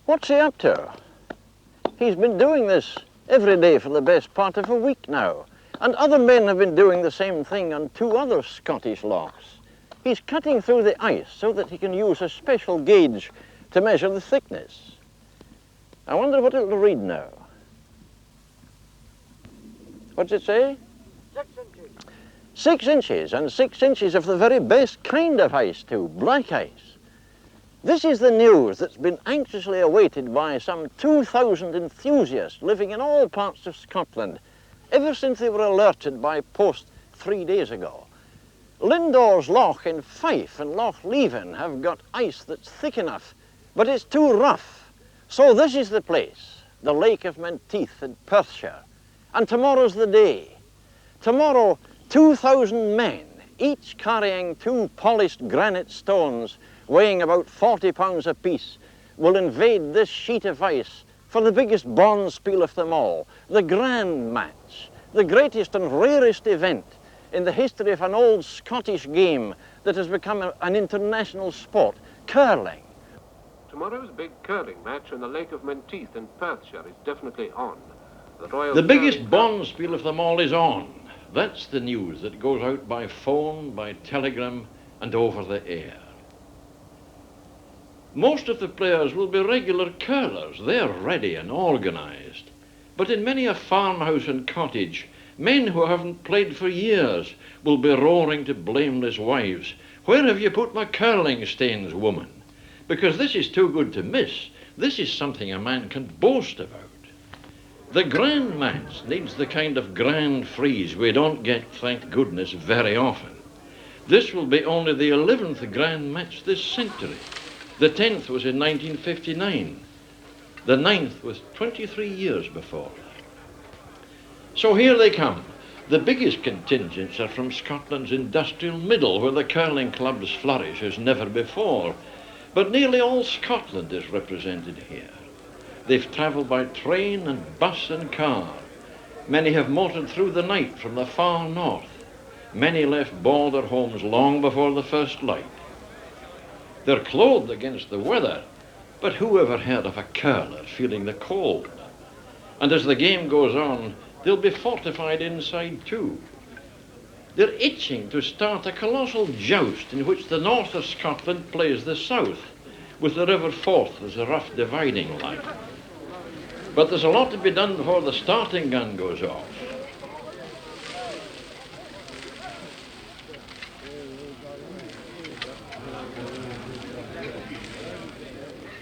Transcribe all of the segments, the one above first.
What's he up to? He's been doing this every day for the best part of a week now, and other men have been doing the same thing on 2 other Scottish lochs. He's cutting through the ice so that he can use a special gauge to measure the thickness. I wonder what it'll read now. What's it say? 6 inches. 6 inches, and 6 inches of the very best kind of ice too, black ice. This is the news that's been anxiously awaited by some 2,000 enthusiasts living in all parts of Scotland ever since they were alerted by post 3 days ago. Lindor's Loch in Fyfe and Loch Leven have got ice that's thick enough, but it's too rough. So this is the place, the Lake of Menteith in Perthshire. And tomorrow's the day. Tomorrow, 2,000 men, each carrying 2 polished granite stones weighing about 40 pounds apiece, will invade this sheet of ice for the biggest Bonspiel of them all, the grand match, the greatest and rarest event in the history of an old Scottish game that has become an international sport, curling. Tomorrow's big curling match in the Lake of Menteith in Perthshire is definitely on. The biggest Bonspiel of them all is on. That's the news that goes out by phone, by telegram, and over the air. Most of the players will be regular curlers. They're ready and organised. But in many a farmhouse and cottage, men who haven't played for years will be roaring to blameless wives, "Where have you put my curling stains, woman?" Because this is too good to miss. This is something a man can boast about. The grand match needs the kind of grand freeze we don't get, thank goodness, very often. This will be only the 11th grand match this century. The 10th was in 1959. The 9th was 23 years before. So here they come. The biggest contingents are from Scotland's industrial middle, where the curling clubs flourish as never before. But nearly all Scotland is represented here. They've travelled by train and bus and car. Many have motored through the night from the far north. Many left Balder homes long before the first light. They're clothed against the weather, but who ever heard of a curler feeling the cold? And as the game goes on, they'll be fortified inside too. They're itching to start a colossal joust in which the north of Scotland plays the south, with the River Forth as a rough dividing line. But there's a lot to be done before the starting gun goes off.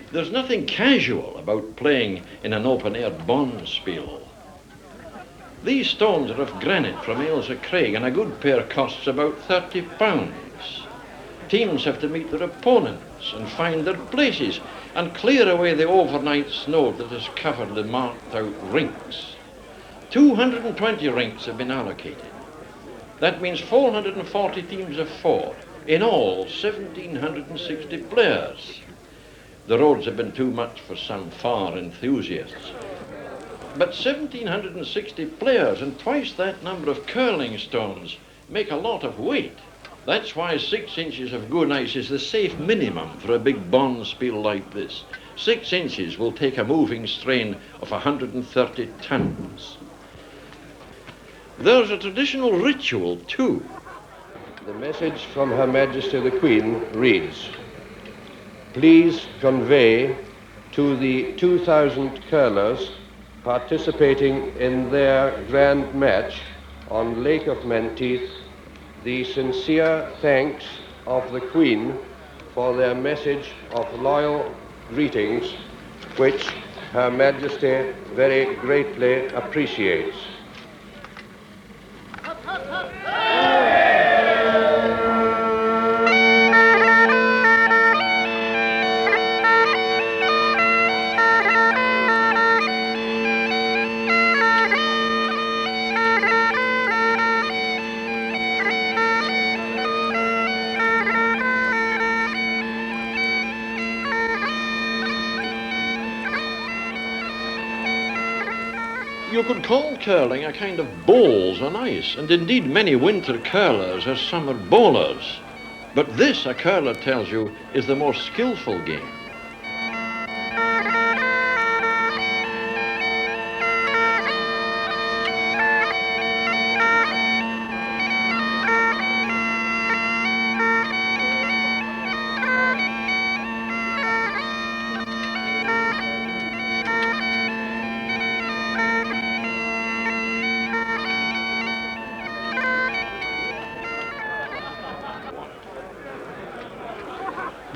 There's nothing casual about playing in an open-air Bonspiel. These stones are of granite from Ailsa Craig, and a good pair costs about £30. Teams have to meet their opponents and find their places and clear away the overnight snow that has covered the marked-out rinks. 220 rinks have been allocated. That means 440 teams of 4. In all, 1,760 players. The roads have been too much for some far enthusiasts. But 1,760 players and twice that number of curling stones make a lot of weight. That's why 6 inches of good ice is the safe minimum for a big Bonspiel like this. 6 inches will take a moving strain of 130 tons. There's a traditional ritual too. The message from Her Majesty the Queen reads, "Please convey to the 2,000 curlers participating in their grand match on Lake of Menteith the sincere thanks of the Queen for their message of loyal greetings, which Her Majesty very greatly appreciates." You could call curling a kind of bowls on ice, and indeed many winter curlers are summer bowlers. But this, a curler tells you, is the more skillful game.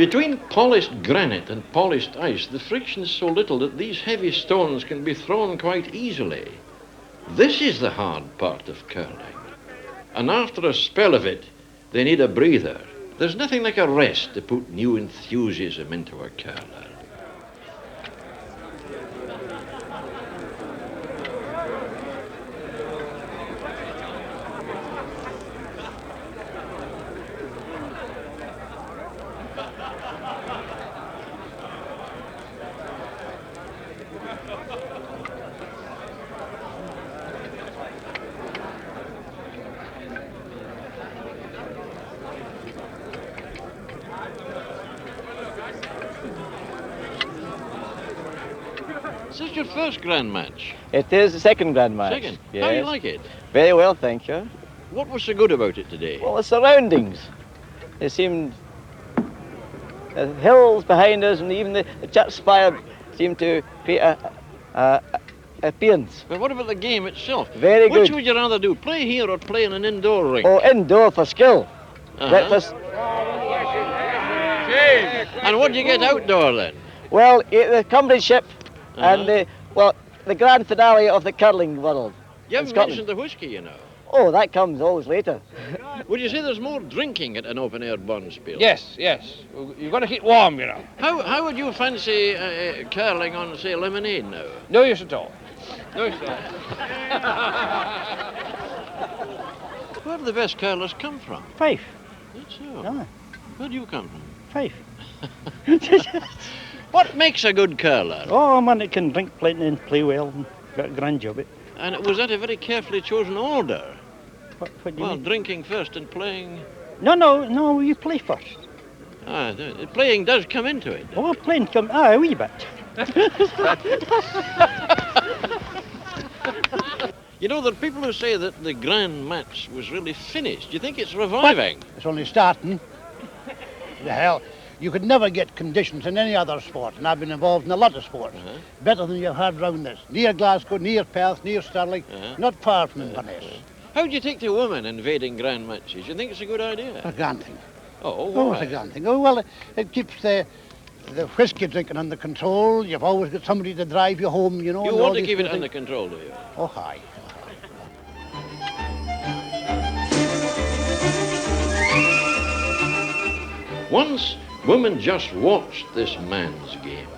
Between polished granite and polished ice, the friction's so little that these heavy stones can be thrown quite easily. This is the hard part of curling. And after a spell of it, they need a breather. There's nothing like a rest to put new enthusiasm into a curler. Is this your first grand match? It is the second grand match. Second? Yes. How do you like it? Very well, thank you. What was so good about it today? Well, the surroundings. They seemed... The hills behind us and even the church spire seemed to create a appearance. But what about the game itself? Very good. Which would you rather do, play here or play in an indoor rink? Oh, indoor for skill. Breakfast. And what do you get outdoor then? Well, the comradeship and the grand finale of the curling world. You in haven't Scotland. mentioned the whiskey, you know. Oh, that comes always later. Would you say there's more drinking at an open-air Bonspiel? Yes. You've got to keep warm, you know. How would you fancy curling on, say, lemonade now? No use at all. No use at all. Where do the best curlers come from? Fyfe. That's so. Ah. Where do you come from? Fyfe. What makes a good curler? Oh, a man that can drink plenty and play well and got a grand job at. And was that a very carefully chosen order? What do you Well, mean? drinking first and playing... No, you play first. Playing does come into it. Oh, playing come, a wee bit. You know, there are people who say that the grand match was really finished. Do you think it's reviving? It's only starting. The hell, you could never get conditions in any other sport, and I've been involved in a lot of sports. Better than you've had round this. Near Glasgow, near Perth, near Stirling, not far from Inverness. How do you take to women invading grand matches? You think it's a good idea? A grand thing. Oh, Oh, why? it's a grand thing. Oh, well, it keeps the whiskey drinking under control. You've always got somebody to drive you home, you know. You and all want to these keep it sort of under things. control, do you? Oh, hi. Once, women just watched this man's game.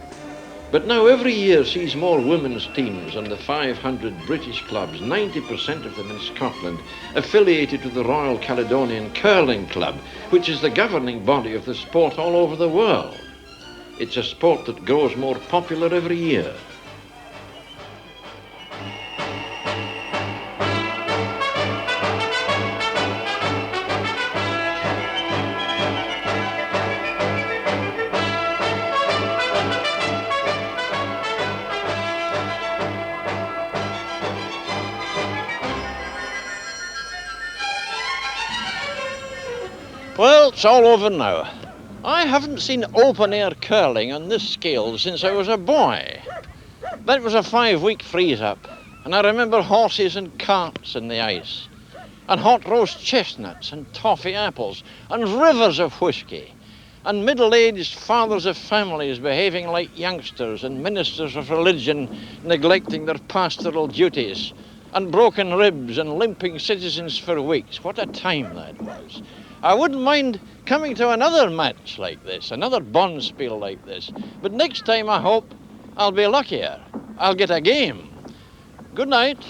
But now every year sees more women's teams and the 500 British clubs, 90% of them in Scotland, affiliated to the Royal Caledonian Curling Club, which is the governing body of the sport all over the world. It's a sport that grows more popular every year. Well, it's all over now. I haven't seen open-air curling on this scale since I was a boy. That was a 5-week freeze-up, and I remember horses and carts in the ice, and hot roast chestnuts and toffee apples, and rivers of whiskey, and middle-aged fathers of families behaving like youngsters, and ministers of religion neglecting their pastoral duties, and broken ribs and limping citizens for weeks. What a time that was. I wouldn't mind coming to another match like this, another Bonspiel like this. But next time, I hope I'll be luckier. I'll get a game. Good night.